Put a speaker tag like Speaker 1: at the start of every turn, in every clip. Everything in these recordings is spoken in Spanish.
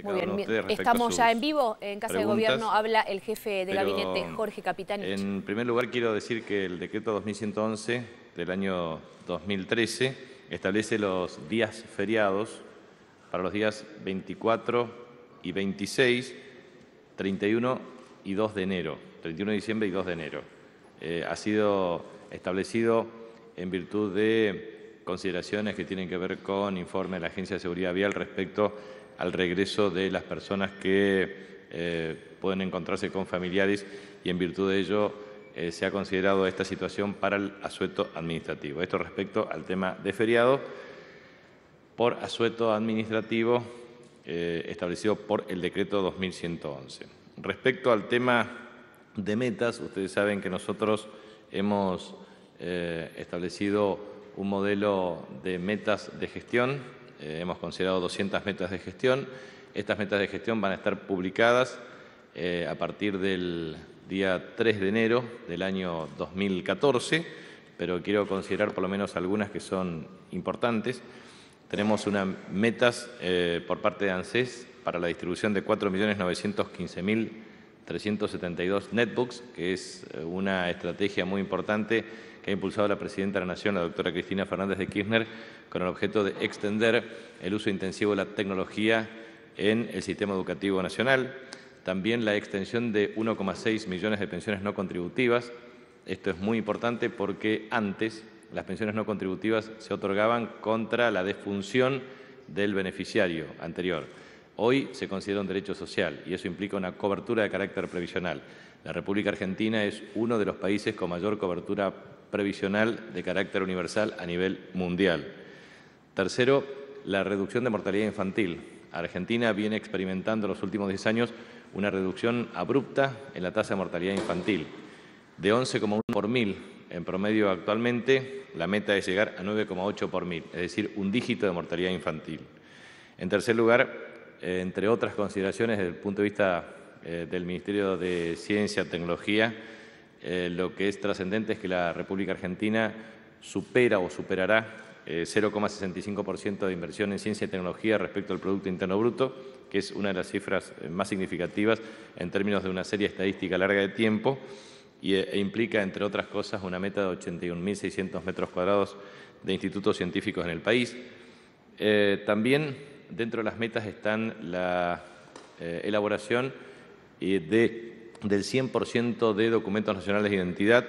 Speaker 1: Muy bien,
Speaker 2: ustedes respecto
Speaker 1: estamos
Speaker 2: a
Speaker 1: ya en vivo. En Casa de Gobierno habla el jefe de gabinete, Jorge Capitanich.
Speaker 2: En primer lugar, quiero decir que el decreto 2111 del año 2013 establece los días feriados para los días 24 y 26, 31 y 2 de enero, 31 de diciembre y 2 de enero. Ha sido establecido en virtud de consideraciones que tienen que ver con informe de la Agencia de Seguridad Vial respecto al regreso de las personas que pueden encontrarse con familiares y en virtud de ello se ha considerado esta situación para el asueto administrativo. Esto respecto al tema de feriado por asueto administrativo establecido por el decreto 2111. Respecto al tema de metas, ustedes saben que nosotros hemos establecido un modelo de metas de gestión. Hemos considerado 200 metas de gestión. Estas metas de gestión van a estar publicadas a partir del día 3 de enero del año 2014, pero quiero considerar por lo menos algunas que son importantes. Tenemos unas metas por parte de ANSES para la distribución de 4.915.372 netbooks, que es una estrategia muy importante que ha impulsado la Presidenta de la Nación, la doctora Cristina Fernández de Kirchner, con el objeto de extender el uso intensivo de la tecnología en el sistema educativo nacional. También la extensión de 1,6 millones de pensiones no contributivas. Esto es muy importante porque antes las pensiones no contributivas se otorgaban contra la defunción del beneficiario anterior. Hoy se considera un derecho social y eso implica una cobertura de carácter previsional. La República Argentina es uno de los países con mayor cobertura previsional de carácter universal a nivel mundial. Tercero, la reducción de mortalidad infantil. Argentina viene experimentando en los últimos 10 años una reducción abrupta en la tasa de mortalidad infantil, de 11,1 por mil. En promedio actualmente la meta es llegar a 9,8 por mil, es decir, un dígito de mortalidad infantil. En tercer lugar, entre otras consideraciones desde el punto de vista del Ministerio de Ciencia y Tecnología, lo que es trascendente es que la República Argentina supera o superará 0,65% de inversión en ciencia y tecnología respecto al Producto Interno Bruto, que es una de las cifras más significativas en términos de una serie estadística larga de tiempo e implica, entre otras cosas, una meta de 81.600 metros cuadrados de institutos científicos en el país. También dentro de las metas están la elaboración del 100% de documentos nacionales de identidad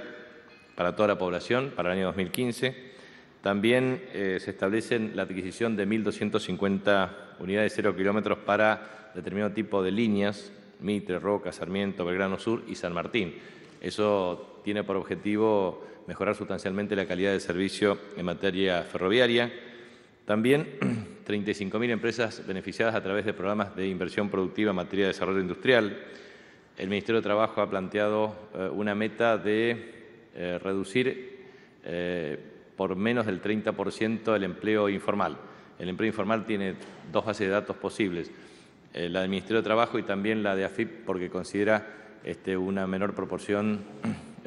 Speaker 2: para toda la población para el año 2015. También se establecen la adquisición de 1.250 unidades 0 kilómetros para determinado tipo de líneas, Mitre, Roca, Sarmiento, Belgrano Sur y San Martín. Eso tiene por objetivo mejorar sustancialmente la calidad del servicio en materia ferroviaria. También 35.000 empresas beneficiadas a través de programas de inversión productiva en materia de desarrollo industrial. El Ministerio de Trabajo ha planteado una meta de reducir por menos del 30% el empleo informal. El empleo informal tiene dos bases de datos posibles, la del Ministerio de Trabajo y también la de AFIP, porque considera una menor proporción,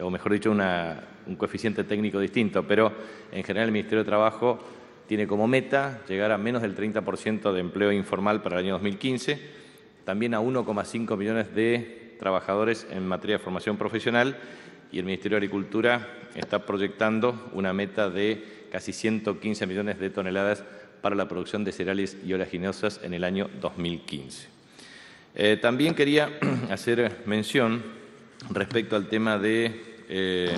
Speaker 2: o mejor dicho, un coeficiente técnico distinto, pero en general el Ministerio de Trabajo tiene como meta llegar a menos del 30% de empleo informal para el año 2015, también a 1,5 millones de trabajadores en materia de formación profesional, y el Ministerio de Agricultura está proyectando una meta de casi 115 millones de toneladas para la producción de cereales y oleaginosas en el año 2015. También quería hacer mención respecto al tema de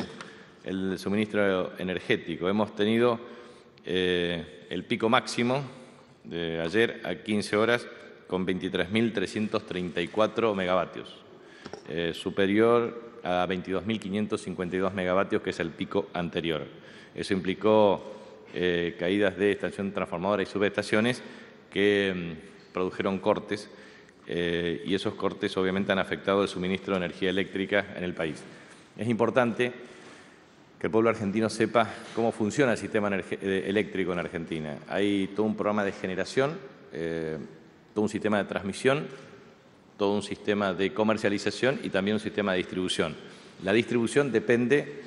Speaker 2: el suministro energético. Hemos tenido el pico máximo de ayer a 15 horas con 23.334 megavatios, superior a 22.552 megavatios, que es el pico anterior. Eso implicó caídas de estación transformadora y subestaciones que produjeron cortes y esos cortes obviamente han afectado el suministro de energía eléctrica en el país. Es importante que el pueblo argentino sepa cómo funciona el sistema eléctrico en Argentina. Hay todo un programa de generación, todo un sistema de transmisión, todo un sistema de comercialización y también un sistema de distribución. La distribución depende,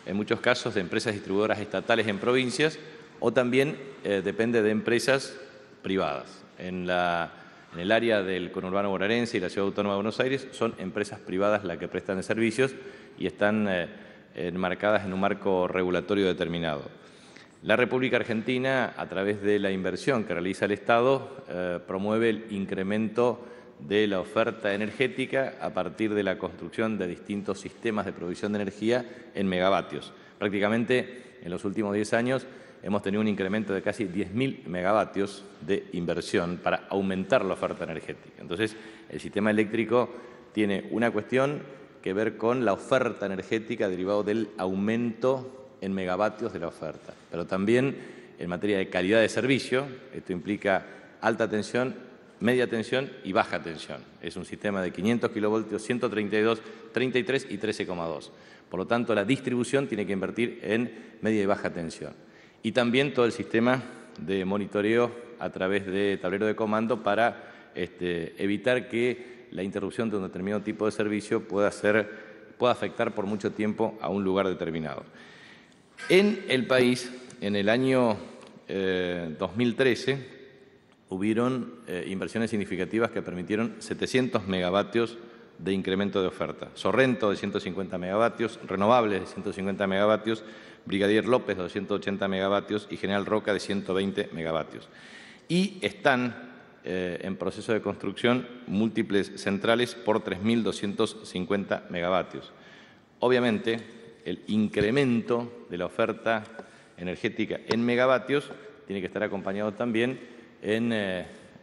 Speaker 2: en muchos casos, de empresas distribuidoras estatales en provincias o también depende de empresas privadas. En En el área del conurbano bonaerense y la Ciudad Autónoma de Buenos Aires son empresas privadas las que prestan servicios y están enmarcadas en un marco regulatorio determinado. La República Argentina, a través de la inversión que realiza el Estado, promueve el incremento de la oferta energética a partir de la construcción de distintos sistemas de provisión de energía en megavatios. Prácticamente en los últimos 10 años hemos tenido un incremento de casi 10.000 megavatios de inversión para aumentar la oferta energética. Entonces, el sistema eléctrico tiene una cuestión que ver con la oferta energética derivado del aumento en megavatios de la oferta, pero también en materia de calidad de servicio. Esto implica alta tensión, media tensión y baja tensión. Es un sistema de 500 kilovoltios, 132, 33 y 13,2. Por lo tanto, la distribución tiene que invertir en media y baja tensión. Y también todo el sistema de monitoreo a través de tablero de comando para evitar que la interrupción de un determinado tipo de servicio pueda afectar por mucho tiempo a un lugar determinado. En el país, en el año 2013, hubieron inversiones significativas que permitieron 700 megavatios de incremento de oferta. Sorrento de 150 megavatios, Renovables de 150 megavatios, Brigadier López de 280 megavatios y General Roca de 120 megavatios. Y están en proceso de construcción múltiples centrales por 3.250 megavatios. Obviamente, el incremento de la oferta energética en megavatios tiene que estar acompañado también en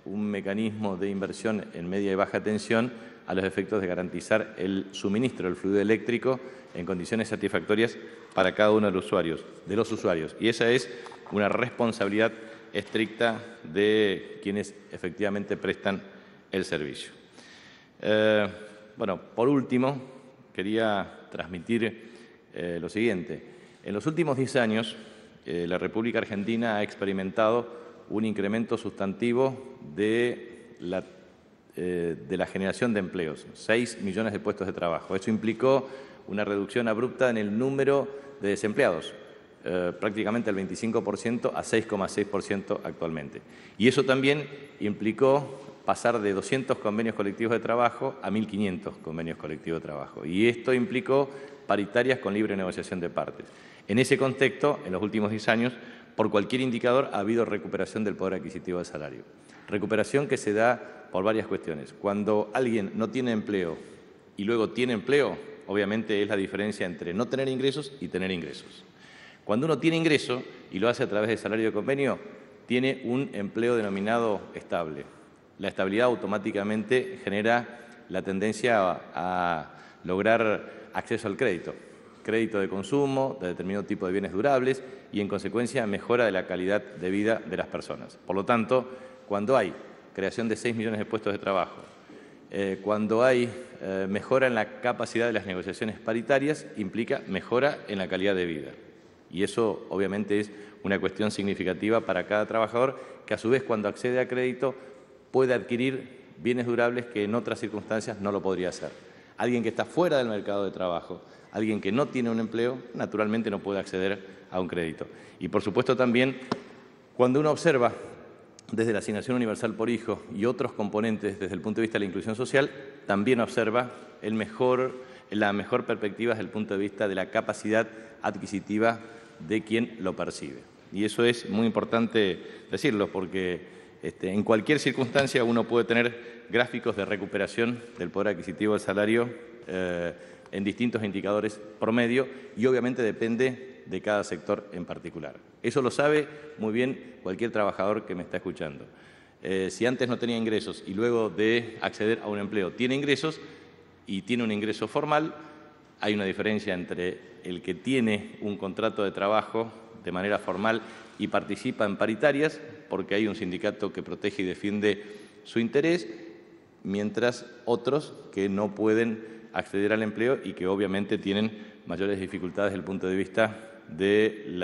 Speaker 2: un mecanismo de inversión en media y baja tensión a los efectos de garantizar el suministro del fluido eléctrico en condiciones satisfactorias para cada uno de los usuarios. Y esa es una responsabilidad estricta de quienes efectivamente prestan el servicio. Bueno, por último, quería transmitir lo siguiente. En los últimos 10 años, la República Argentina ha experimentado un incremento sustantivo de la generación de empleos, 6 millones de puestos de trabajo. Eso implicó una reducción abrupta en el número de desempleados, prácticamente el 25% a 6,6% actualmente. Y eso también implicó pasar de 200 convenios colectivos de trabajo a 1.500 convenios colectivos de trabajo. Y esto implicó paritarias con libre negociación de partes. En ese contexto, en los últimos 10 años, por cualquier indicador ha habido recuperación del poder adquisitivo del salario. Recuperación que se da por varias cuestiones. Cuando alguien no tiene empleo y luego tiene empleo, obviamente es la diferencia entre no tener ingresos y tener ingresos. Cuando uno tiene ingreso y lo hace a través de salario de convenio, tiene un empleo denominado estable. La estabilidad automáticamente genera la tendencia a lograr acceso al crédito de consumo, de determinado tipo de bienes durables y, en consecuencia, mejora de la calidad de vida de las personas. Por lo tanto, cuando hay creación de 6 millones de puestos de trabajo, cuando hay mejora en la capacidad de las negociaciones paritarias, implica mejora en la calidad de vida. Y eso, obviamente, es una cuestión significativa para cada trabajador que, a su vez, cuando accede a crédito, puede adquirir bienes durables que en otras circunstancias no lo podría hacer. Alguien que está fuera del mercado de trabajo, alguien que no tiene un empleo, naturalmente no puede acceder a un crédito. Y, por supuesto, también, cuando uno observa desde la asignación universal por hijo y otros componentes desde el punto de vista de la inclusión social, también observa la mejor perspectiva desde el punto de vista de la capacidad adquisitiva de quien lo percibe. Y eso es muy importante decirlo, porque en cualquier circunstancia uno puede tener gráficos de recuperación del poder adquisitivo del salario en distintos indicadores promedio y obviamente depende de cada sector en particular. Eso lo sabe muy bien cualquier trabajador que me está escuchando. Si antes no tenía ingresos y luego de acceder a un empleo tiene ingresos y tiene un ingreso formal, hay una diferencia entre el que tiene un contrato de trabajo de manera formal y participa en paritarias, porque hay un sindicato que protege y defiende su interés, mientras otros que no pueden acceder al empleo y que obviamente tienen mayores dificultades desde el punto de vista del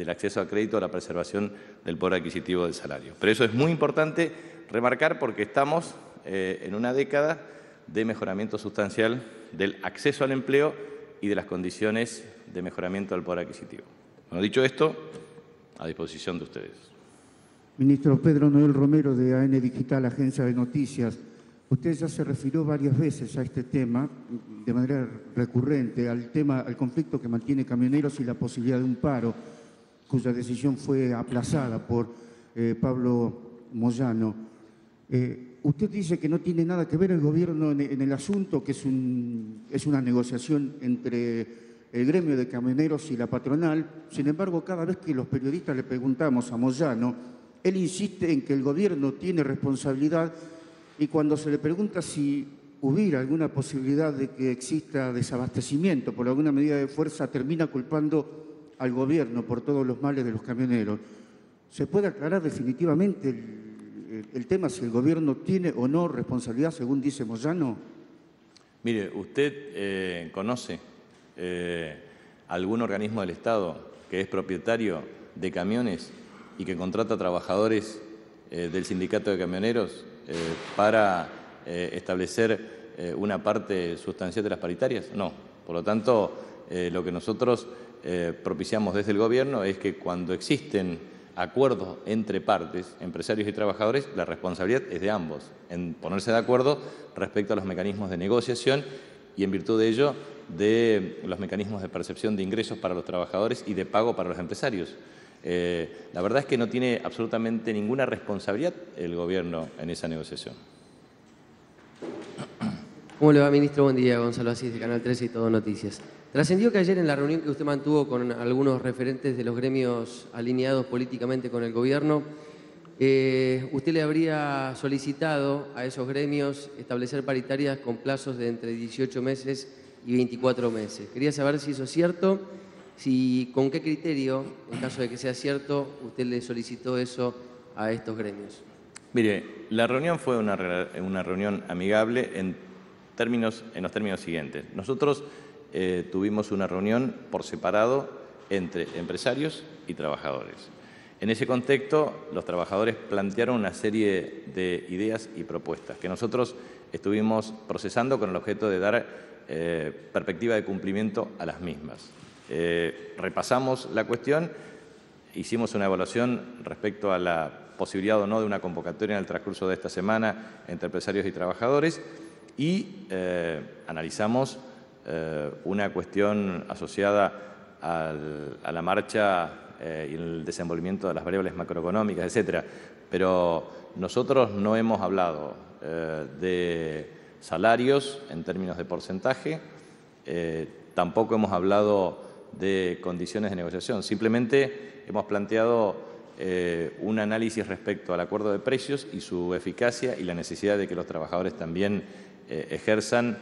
Speaker 2: acceso a crédito, a la preservación del poder adquisitivo del salario. Pero eso es muy importante remarcar porque estamos en una década de mejoramiento sustancial del acceso al empleo y de las condiciones de mejoramiento del poder adquisitivo. Bueno, dicho esto, a disposición de ustedes.
Speaker 3: Ministro Pedro Noel Romero, de AN Digital, Agencia de Noticias. Usted ya se refirió varias veces a este tema, de manera recurrente, al conflicto que mantiene camioneros y la posibilidad de un paro, cuya decisión fue aplazada por Pablo Moyano. Usted dice que no tiene nada que ver el gobierno en el asunto, que es una negociación entre el gremio de camioneros y la patronal. Sin embargo, cada vez que los periodistas le preguntamos a Moyano, él insiste en que el gobierno tiene responsabilidad, y cuando se le pregunta si hubiera alguna posibilidad de que exista desabastecimiento por alguna medida de fuerza, termina culpando al gobierno por todos los males de los camioneros. ¿Se puede aclarar definitivamente el tema si el gobierno tiene o no responsabilidad, según dice Moyano?
Speaker 2: Mire, ¿usted conoce algún organismo del Estado que es propietario de camiones y que contrata trabajadores del sindicato de camioneros para establecer una parte sustancial de las paritarias? No. Por lo tanto, lo que nosotros propiciamos desde el gobierno es que cuando existen acuerdos entre partes, empresarios y trabajadores, la responsabilidad es de ambos, en ponerse de acuerdo respecto a los mecanismos de negociación y, en virtud de ello, de los mecanismos de percepción de ingresos para los trabajadores y de pago para los empresarios. La verdad es que no tiene absolutamente ninguna responsabilidad el gobierno en esa negociación.
Speaker 4: ¿Cómo le va, ministro? Buen día, Gonzalo Asís, de Canal 13 y Todo Noticias. Trascendió que ayer en la reunión que usted mantuvo con algunos referentes de los gremios alineados políticamente con el gobierno, usted le habría solicitado a esos gremios establecer paritarias con plazos de entre 18 meses y 24 meses. Quería saber si eso es cierto, con qué criterio, en caso de que sea cierto, usted le solicitó eso a estos gremios.
Speaker 2: Mire, la reunión fue una reunión amigable en los términos siguientes. Nosotros tuvimos una reunión por separado entre empresarios y trabajadores. En ese contexto, los trabajadores plantearon una serie de ideas y propuestas que nosotros estuvimos procesando con el objeto de dar perspectiva de cumplimiento a las mismas. Repasamos la cuestión, hicimos una evaluación respecto a la posibilidad o no de una convocatoria en el transcurso de esta semana entre empresarios y trabajadores y analizamos una cuestión asociada a la marcha y el desenvolvimiento de las variables macroeconómicas, etcétera. Pero nosotros no hemos hablado de salarios en términos de porcentaje, tampoco hemos hablado de condiciones de negociación. Simplemente hemos planteado un análisis respecto al acuerdo de precios y su eficacia y la necesidad de que los trabajadores también ejerzan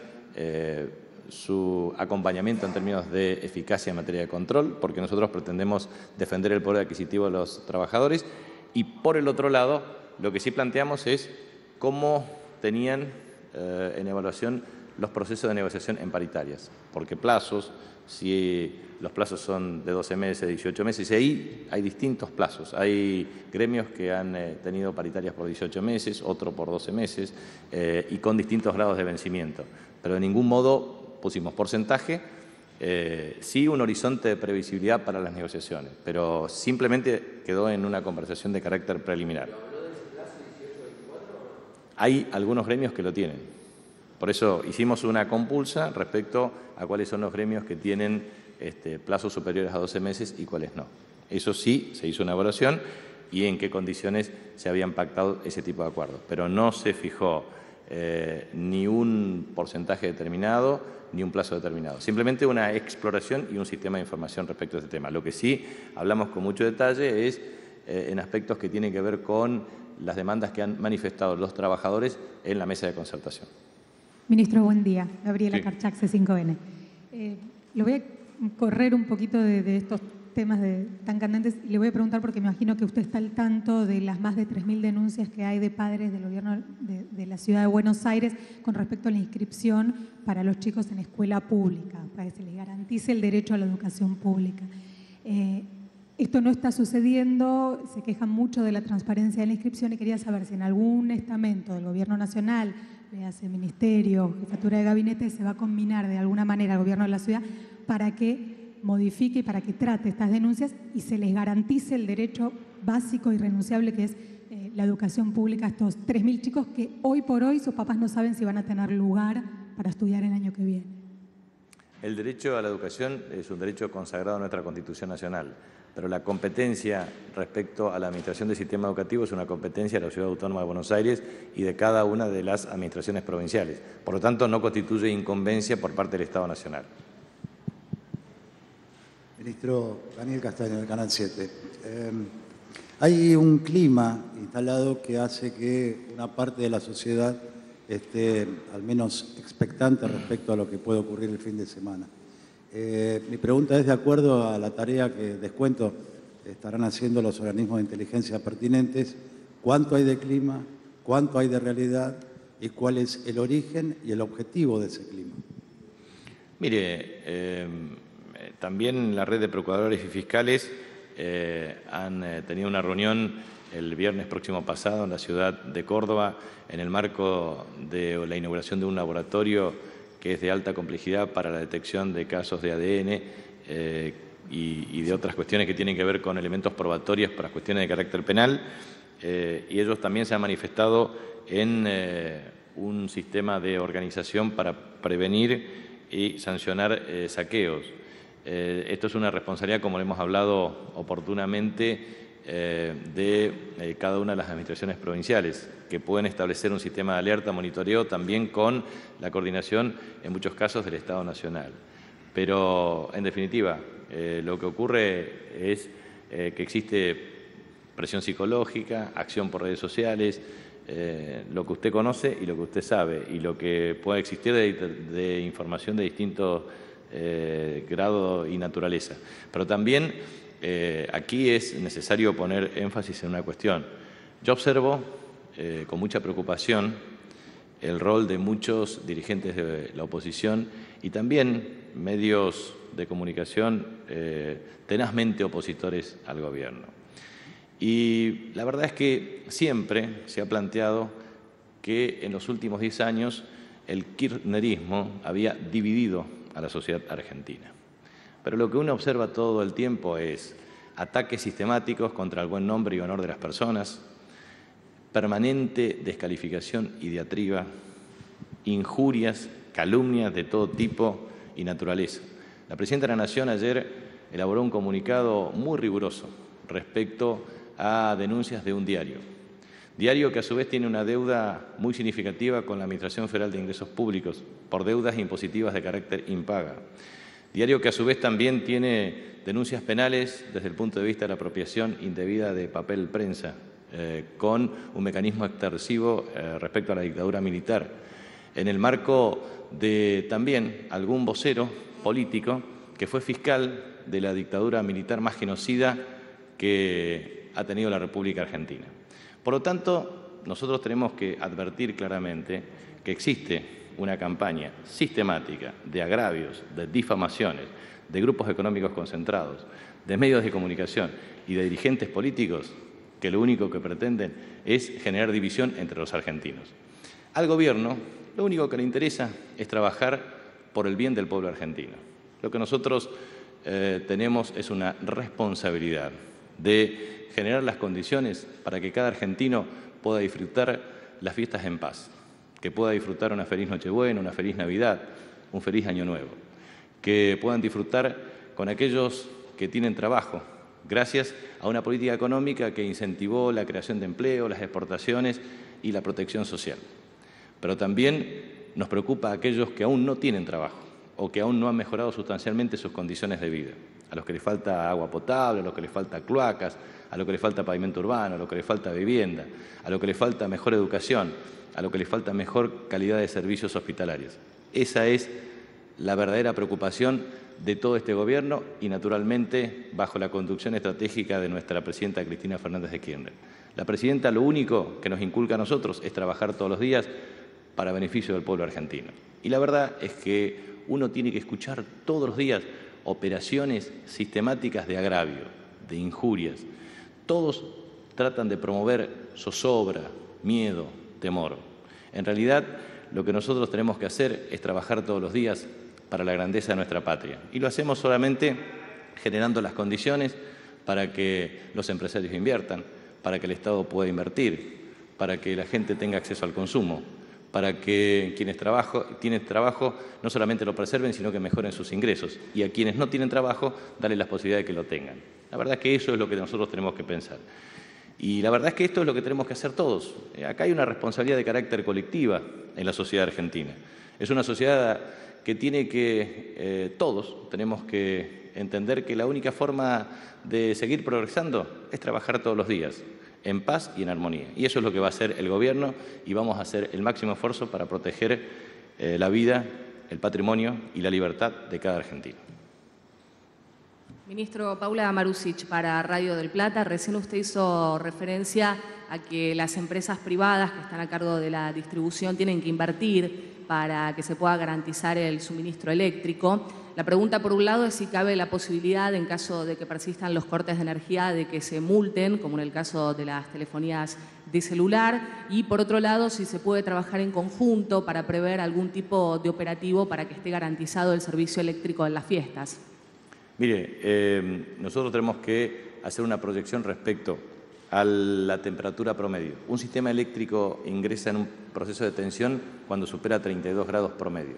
Speaker 2: su acompañamiento en términos de eficacia en materia de control, porque nosotros pretendemos defender el poder adquisitivo de los trabajadores. Y por el otro lado, lo que sí planteamos es cómo tenían en evaluación los procesos de negociación en paritarias, porque plazos, si los plazos son de 12 meses, 18 meses, y ahí hay distintos plazos. Hay gremios que han tenido paritarias por 18 meses, otro por 12 meses, y con distintos grados de vencimiento. Pero de ningún modo pusimos porcentaje, sí un horizonte de previsibilidad para las negociaciones, pero simplemente quedó en una conversación de carácter preliminar. Hay algunos gremios que lo tienen. Por eso hicimos una compulsa respecto a cuáles son los gremios que tienen plazos superiores a 12 meses y cuáles no. Eso sí, se hizo una evaluación y en qué condiciones se habían pactado ese tipo de acuerdos. Pero no se fijó ni un porcentaje determinado ni un plazo determinado. Simplemente una exploración y un sistema de información respecto a este tema. Lo que sí hablamos con mucho detalle es en aspectos que tienen que ver con las demandas que han manifestado los trabajadores en la mesa de concertación.
Speaker 5: Ministro, buen día. Gabriela Carchac, C5N. Le voy a correr un poquito de estos temas tan candentes y le voy a preguntar porque me imagino que usted está al tanto de las más de 3.000 denuncias que hay de padres del gobierno de la ciudad de Buenos Aires con respecto a la inscripción para los chicos en escuela pública, para que se les garantice el derecho a la educación pública. Esto no está sucediendo, se quejan mucho de la transparencia de la inscripción y quería saber si en algún estamento del Gobierno Nacional, le hace Ministerio, Jefatura de Gabinete, se va a combinar de alguna manera al Gobierno de la ciudad para que modifique y para que trate estas denuncias y se les garantice el derecho básico y irrenunciable que es la educación pública a estos 3.000 chicos que hoy por hoy sus papás no saben si van a tener lugar para estudiar el año que viene?
Speaker 2: El derecho a la educación es un derecho consagrado en nuestra Constitución Nacional, pero la competencia respecto a la administración del sistema educativo es una competencia de la Ciudad Autónoma de Buenos Aires y de cada una de las administraciones provinciales. Por lo tanto, no constituye incumbencia por parte del Estado Nacional.
Speaker 6: Ministro Daniel Castaño, del Canal 7. Hay un clima instalado que hace que una parte de la sociedad esté al menos expectante respecto a lo que puede ocurrir el fin de semana. Mi pregunta es, de acuerdo a la tarea que descuento estarán haciendo los organismos de inteligencia pertinentes, ¿cuánto hay de clima, cuánto hay de realidad y cuál es el origen y el objetivo de ese clima?
Speaker 2: Mire, también la red de procuradores y fiscales han tenido una reunión el viernes próximo pasado en la ciudad de Córdoba en el marco de la inauguración de un laboratorio que es de alta complejidad para la detección de casos de ADN y de otras cuestiones que tienen que ver con elementos probatorios para cuestiones de carácter penal. Y ellos también se han manifestado en un sistema de organización para prevenir y sancionar saqueos. Esto es una responsabilidad, como le hemos hablado oportunamente, de cada una de las administraciones provinciales, que pueden establecer un sistema de alerta, monitoreo, también con la coordinación, en muchos casos, del Estado Nacional. Pero, en definitiva, lo que ocurre es que existe presión psicológica, acción por redes sociales, lo que usted conoce y lo que usted sabe, y lo que pueda existir de información de distintos grado y naturaleza. Pero también aquí es necesario poner énfasis en una cuestión. Yo observo con mucha preocupación el rol de muchos dirigentes de la oposición y también medios de comunicación tenazmente opositores al gobierno. Y la verdad es que siempre se ha planteado que en los últimos 10 años el kirchnerismo había dividido a la sociedad argentina. Pero lo que uno observa todo el tiempo es ataques sistemáticos contra el buen nombre y honor de las personas, permanente descalificación y diatriba, injurias, calumnias de todo tipo y naturaleza. La Presidenta de la Nación ayer elaboró un comunicado muy riguroso respecto a denuncias de un diario que a su vez tiene una deuda muy significativa con la Administración Federal de Ingresos Públicos por deudas impositivas de carácter impaga. Diario que a su vez también tiene denuncias penales desde el punto de vista de la apropiación indebida de papel prensa, con un mecanismo extorsivo respecto a la dictadura militar. En el marco de también algún vocero político que fue fiscal de la dictadura militar más genocida que ha tenido la República Argentina. Por lo tanto, nosotros tenemos que advertir claramente que existe una campaña sistemática de agravios, de difamaciones, de grupos económicos concentrados, de medios de comunicación y de dirigentes políticos que lo único que pretenden es generar división entre los argentinos. Al gobierno lo único que le interesa es trabajar por el bien del pueblo argentino. Lo que nosotros tenemos es una responsabilidad de generar las condiciones para que cada argentino pueda disfrutar las fiestas en paz, que pueda disfrutar una feliz Nochebuena, una feliz Navidad, un feliz Año Nuevo, que puedan disfrutar con aquellos que tienen trabajo, gracias a una política económica que incentivó la creación de empleo, las exportaciones y la protección social. Pero también nos preocupa a aquellos que aún no tienen trabajo o que aún no han mejorado sustancialmente sus condiciones de vida, a los que les falta agua potable, a los que les falta cloacas, a los que les falta pavimento urbano, a los que les falta vivienda, a los que les falta mejor educación, a los que les falta mejor calidad de servicios hospitalarios. Esa es la verdadera preocupación de todo este gobierno y, naturalmente, bajo la conducción estratégica de nuestra presidenta Cristina Fernández de Kirchner. La presidenta lo único que nos inculca a nosotros es trabajar todos los días para beneficio del pueblo argentino. Y la verdad es que uno tiene que escuchar todos los días operaciones sistemáticas de agravio, de injurias. Todos tratan de promover zozobra, miedo, temor. En realidad, lo que nosotros tenemos que hacer es trabajar todos los días para la grandeza de nuestra patria. Y lo hacemos solamente generando las condiciones para que los empresarios inviertan, para que el Estado pueda invertir, para que la gente tenga acceso al consumo, para que quienes tienen trabajo no solamente lo preserven, sino que mejoren sus ingresos. Y a quienes no tienen trabajo, darles la posibilidad de que lo tengan. La verdad es que eso es lo que nosotros tenemos que pensar. Y la verdad es que esto es lo que tenemos que hacer todos. Acá hay una responsabilidad de carácter colectiva en la sociedad argentina. Es una sociedad que tiene que, todos tenemos que entender que la única forma de seguir progresando es trabajar todos los días, en paz y en armonía. Y eso es lo que va a hacer el Gobierno y vamos a hacer el máximo esfuerzo para proteger la vida, el patrimonio y la libertad de cada argentino.
Speaker 7: Ministro, Paula Marusic para Radio del Plata. Recién usted hizo referencia a que las empresas privadas que están a cargo de la distribución tienen que invertir para que se pueda garantizar el suministro eléctrico. La pregunta, por un lado, es si cabe la posibilidad, en caso de que persistan los cortes de energía, de que se multen, como en el caso de las telefonías de celular, y por otro lado, si se puede trabajar en conjunto para prever algún tipo de operativo para que esté garantizado el servicio eléctrico en las fiestas.
Speaker 2: Mire, nosotros tenemos que hacer una proyección respecto a la temperatura promedio. Un sistema eléctrico ingresa en un proceso de tensión cuando supera 32 grados promedio.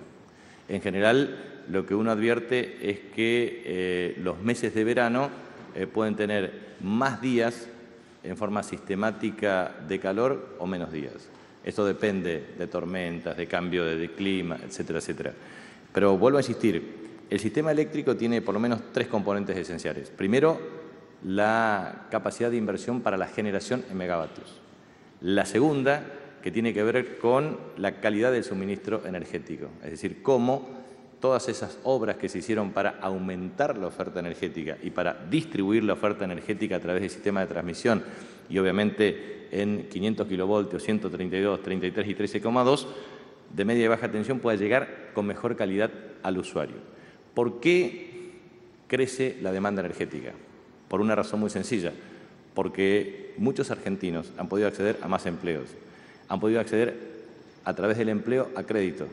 Speaker 2: En general, lo que uno advierte es que los meses de verano pueden tener más días en forma sistemática de calor o menos días. Esto depende de tormentas, de cambio de clima, etcétera, etcétera. Pero vuelvo a insistir, el sistema eléctrico tiene por lo menos 3 componentes esenciales. Primero, la capacidad de inversión para la generación en megavatios. La segunda, que tiene que ver con la calidad del suministro energético, es decir, cómo todas esas obras que se hicieron para aumentar la oferta energética y para distribuir la oferta energética a través del sistema de transmisión y obviamente en 500 kilovoltios, 132, 33 y 13,2 de media y baja tensión pueda llegar con mejor calidad al usuario. ¿Por qué crece la demanda energética? Por una razón muy sencilla, porque muchos argentinos han podido acceder a más empleos, han podido acceder a través del empleo a crédito.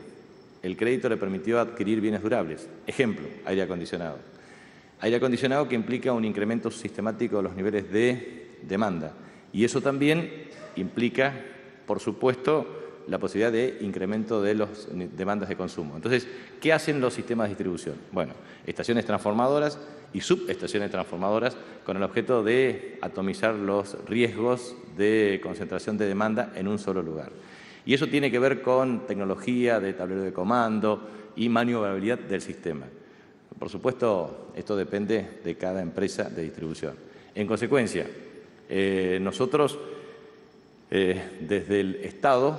Speaker 2: El crédito le permitió adquirir bienes durables. Ejemplo, aire acondicionado. Aire acondicionado que implica un incremento sistemático de los niveles de demanda. Y eso también implica, por supuesto, la posibilidad de incremento de las demandas de consumo. Entonces, ¿qué hacen los sistemas de distribución? Bueno, estaciones transformadoras y subestaciones transformadoras con el objeto de atomizar los riesgos de concentración de demanda en un solo lugar. Y eso tiene que ver con tecnología de tablero de comando y maniobrabilidad del sistema. Por supuesto, esto depende de cada empresa de distribución. En consecuencia, nosotros desde el Estado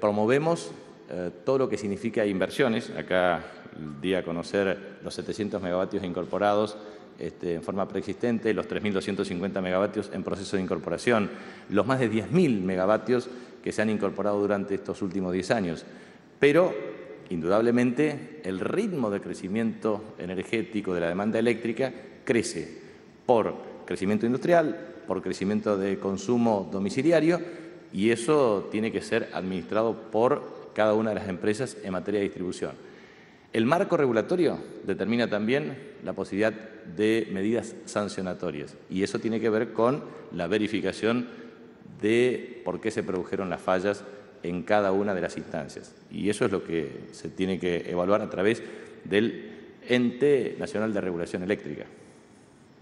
Speaker 2: promovemos todo lo que significa inversiones. Acá di a conocer los 700 megavatios incorporados en forma preexistente, los 3.250 megavatios en proceso de incorporación, los más de 10.000 megavatios que se han incorporado durante estos últimos 10 años. Pero, indudablemente, el ritmo de crecimiento energético de la demanda eléctrica crece por crecimiento industrial, por crecimiento de consumo domiciliario, y eso tiene que ser administrado por cada una de las empresas en materia de distribución. El marco regulatorio determina también la posibilidad de medidas sancionatorias y eso tiene que ver con la verificación de por qué se produjeron las fallas en cada una de las instancias. Y eso es lo que se tiene que evaluar a través del Ente Nacional de Regulación Eléctrica.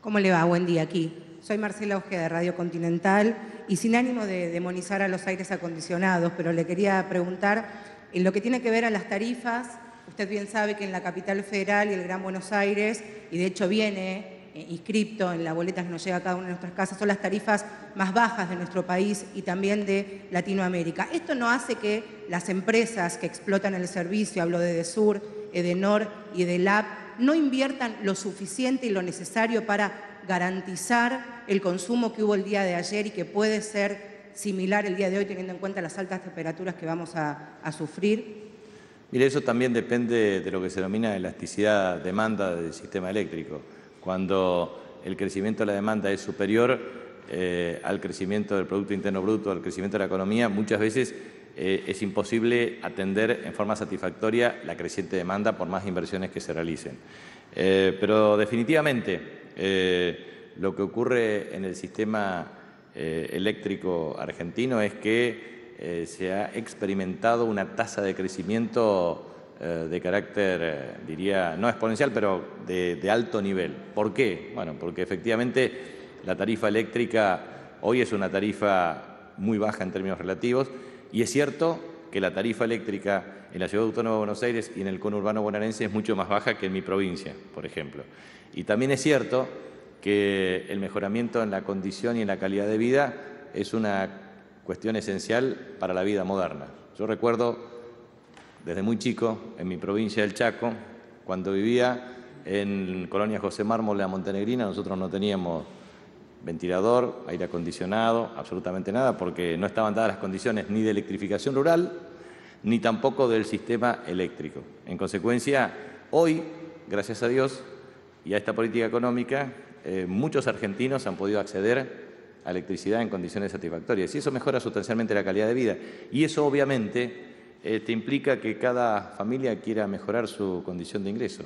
Speaker 8: ¿Cómo le va? Buen día aquí. Soy Marcela Ojeda de Radio Continental y sin ánimo de demonizar a los aires acondicionados, pero le quería preguntar en lo que tiene que ver a las tarifas. Usted bien sabe que en la capital federal y el Gran Buenos Aires, y de hecho viene inscripto en la boleta que nos llega a cada una de nuestras casas, son las tarifas más bajas de nuestro país y también de Latinoamérica. Esto no hace que las empresas que explotan el servicio, hablo de Edesur, Edenor y Edelab, no inviertan lo suficiente y lo necesario para garantizar el consumo que hubo el día de ayer y que puede ser similar el día de hoy teniendo en cuenta las altas temperaturas que vamos a sufrir.
Speaker 2: Mire, eso también depende de lo que se denomina elasticidad-demanda del sistema eléctrico. Cuando el crecimiento de la demanda es superior al crecimiento del Producto Interno Bruto, al crecimiento de la economía, muchas veces es imposible atender en forma satisfactoria la creciente demanda por más inversiones que se realicen. Pero definitivamente lo que ocurre en el sistema eléctrico argentino es que se ha experimentado una tasa de crecimiento de carácter, diría, no exponencial, pero de alto nivel. ¿Por qué? Bueno, porque efectivamente la tarifa eléctrica hoy es una tarifa muy baja en términos relativos, y es cierto que la tarifa eléctrica en la Ciudad Autónoma de Buenos Aires y en el conurbano bonaerense es mucho más baja que en mi provincia, por ejemplo. Y también es cierto que el mejoramiento en la condición y en la calidad de vida es una cuestión esencial para la vida moderna. Yo recuerdo desde muy chico, en mi provincia del Chaco, cuando vivía en Colonia José Mármol, la Montenegrina, nosotros no teníamos ventilador, aire acondicionado, absolutamente nada, porque no estaban dadas las condiciones ni de electrificación rural, ni tampoco del sistema eléctrico. En consecuencia, hoy, gracias a Dios y a esta política económica, muchos argentinos han podido acceder a electricidad en condiciones satisfactorias, y eso mejora sustancialmente la calidad de vida. Y eso, obviamente, implica que cada familia quiera mejorar su condición de ingreso.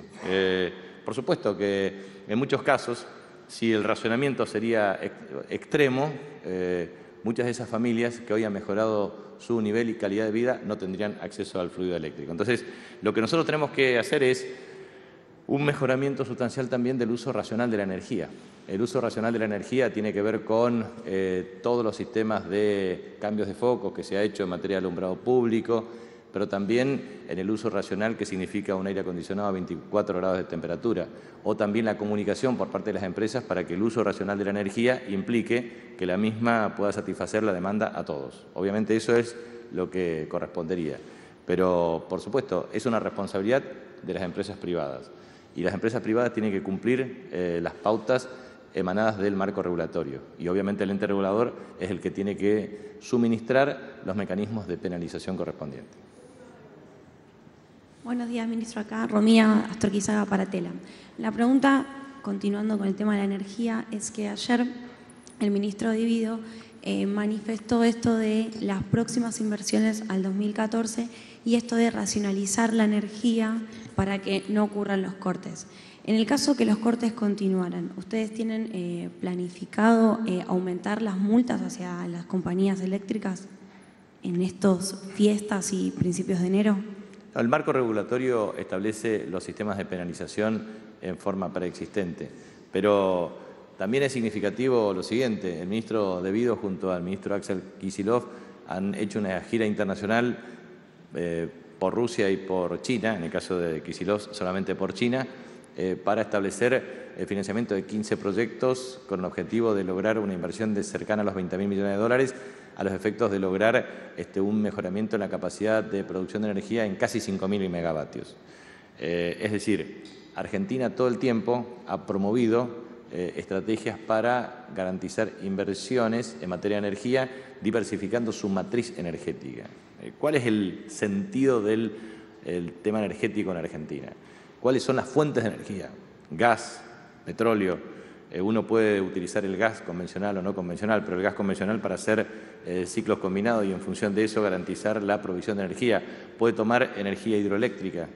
Speaker 2: Por supuesto que en muchos casos, si el racionamiento sería extremo, muchas de esas familias que hoy han mejorado su nivel y calidad de vida no tendrían acceso al fluido eléctrico. Entonces, lo que nosotros tenemos que hacer es un mejoramiento sustancial también del uso racional de la energía. El uso racional de la energía tiene que ver con todos los sistemas de cambios de foco que se ha hecho en materia de alumbrado público, pero también en el uso racional que significa un aire acondicionado a 24 grados de temperatura, o también la comunicación por parte de las empresas para que el uso racional de la energía implique que la misma pueda satisfacer la demanda a todos. Obviamente eso es lo que correspondería, pero por supuesto es una responsabilidad de las empresas privadas, y las empresas privadas tienen que cumplir las pautas emanadas del marco regulatorio, y obviamente el ente regulador es el que tiene que suministrar los mecanismos de penalización correspondientes.
Speaker 9: Buenos días, ministro. Acá Romía Astorquizaga para Telam. La pregunta, continuando con el tema de la energía, es que ayer el ministro Divido manifestó esto de las próximas inversiones al 2014 y esto de racionalizar la energía para que no ocurran los cortes. En el caso que los cortes continuaran, ¿ustedes tienen planificado aumentar las multas hacia las compañías eléctricas en estos fiestas y principios de enero?
Speaker 2: El marco regulatorio establece los sistemas de penalización en forma preexistente, pero también es significativo lo siguiente: el ministro Divido junto al ministro Axel Kicillof han hecho una gira internacional por Rusia y por China, en el caso de Kicillof solamente por China, para establecer el financiamiento de 15 proyectos con el objetivo de lograr una inversión de cercana a los 20.000 millones de dólares a los efectos de lograr un mejoramiento en la capacidad de producción de energía en casi 5.000 megavatios. Es decir, Argentina todo el tiempo ha promovido estrategias para garantizar inversiones en materia de energía, diversificando su matriz energética. ¿Cuál es el sentido del tema energético en Argentina? ¿Cuáles son las fuentes de energía? Gas, petróleo. Uno puede utilizar el gas convencional o no convencional, pero el gas convencional para hacer ciclos combinados y en función de eso garantizar la provisión de energía. Puede tomar energía hidroeléctrica,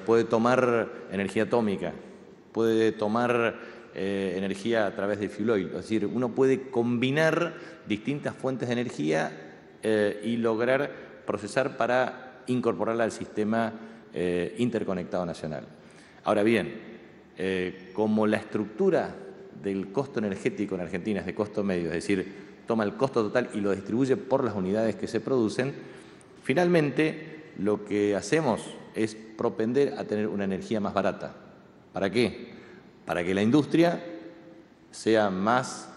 Speaker 2: puede tomar energía atómica, puede tomar energía a través de fuel oil. Es decir, uno puede combinar distintas fuentes de energía y lograr procesar para incorporarla al sistema interconectado nacional. Ahora bien, como la estructura del costo energético en Argentina es de costo medio, es decir, toma el costo total y lo distribuye por las unidades que se producen, finalmente lo que hacemos es propender a tener una energía más barata. ¿Para qué? Para que la industria sea más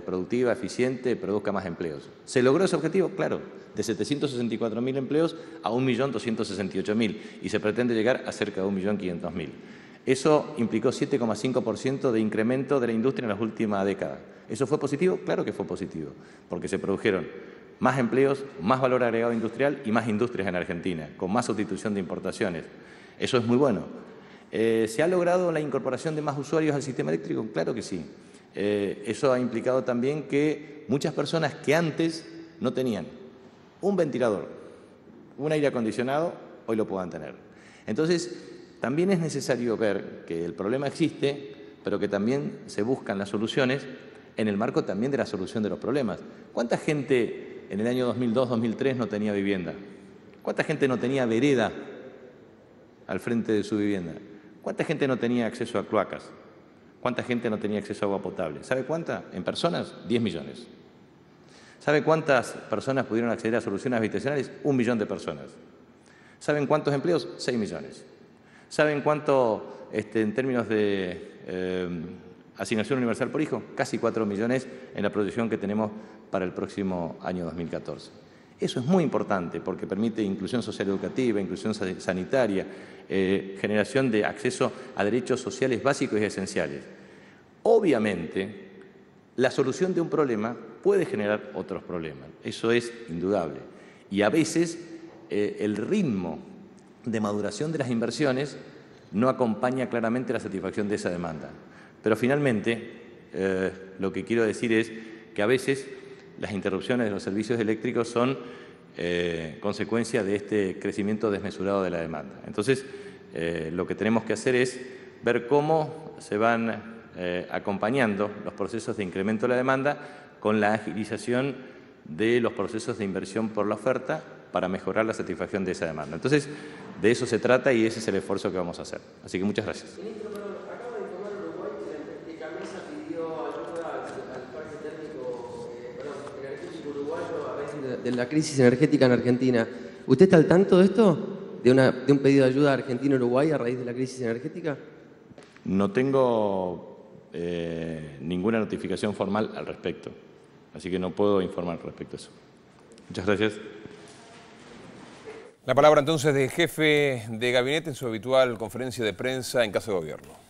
Speaker 2: productiva, eficiente, produzca más empleos. ¿Se logró ese objetivo? Claro, de 764.000 empleos a 1.268.000 y se pretende llegar a cerca de 1.500.000. Eso implicó 7,5% de incremento de la industria en las últimas décadas. ¿Eso fue positivo? Claro que fue positivo, porque se produjeron más empleos, más valor agregado industrial y más industrias en Argentina, con más sustitución de importaciones. Eso es muy bueno. ¿Se ha logrado la incorporación de más usuarios al sistema eléctrico? Claro que sí. Eso ha implicado también que muchas personas que antes no tenían un ventilador, un aire acondicionado, hoy lo puedan tener. Entonces, también es necesario ver que el problema existe pero que también se buscan las soluciones en el marco también de la solución de los problemas. ¿Cuánta gente en el año 2002, 2003 no tenía vivienda? ¿Cuánta gente no tenía vereda al frente de su vivienda? ¿Cuánta gente no tenía acceso a cloacas? ¿Cuánta gente no tenía acceso a agua potable? ¿Sabe cuánta? En personas, 10 millones. ¿Sabe cuántas personas pudieron acceder a soluciones habitacionales? 1 millón de personas. ¿Saben cuántos empleos? 6 millones. ¿Saben cuánto, en términos de asignación universal por hijo? Casi 4 millones en la proyección que tenemos para el próximo año 2014. Eso es muy importante porque permite inclusión social educativa, inclusión sanitaria, generación de acceso a derechos sociales básicos y esenciales. Obviamente, la solución de un problema puede generar otros problemas, eso es indudable. Y a veces el ritmo de maduración de las inversiones no acompaña claramente la satisfacción de esa demanda. Pero finalmente, lo que quiero decir es que a veces las interrupciones de los servicios eléctricos son consecuencia de este crecimiento desmesurado de la demanda. Entonces, lo que tenemos que hacer es ver cómo se van acompañando los procesos de incremento de la demanda con la agilización de los procesos de inversión por la oferta para mejorar la satisfacción de esa demanda. Entonces, de eso se trata y ese es el esfuerzo que vamos a hacer. Así que muchas gracias.
Speaker 4: Ministro, acaba de informar Uruguay que Gamesa pidió ayuda al parque térmico energético uruguayo a raíz de la crisis energética en Argentina. ¿Usted está al tanto de esto? ¿De un pedido de ayuda a Argentina-Uruguay a raíz de la crisis energética?
Speaker 2: No tengo ninguna notificación formal al respecto, así que no puedo informar respecto a eso. Muchas gracias.
Speaker 10: La palabra entonces del jefe de gabinete en su habitual conferencia de prensa en caso de gobierno.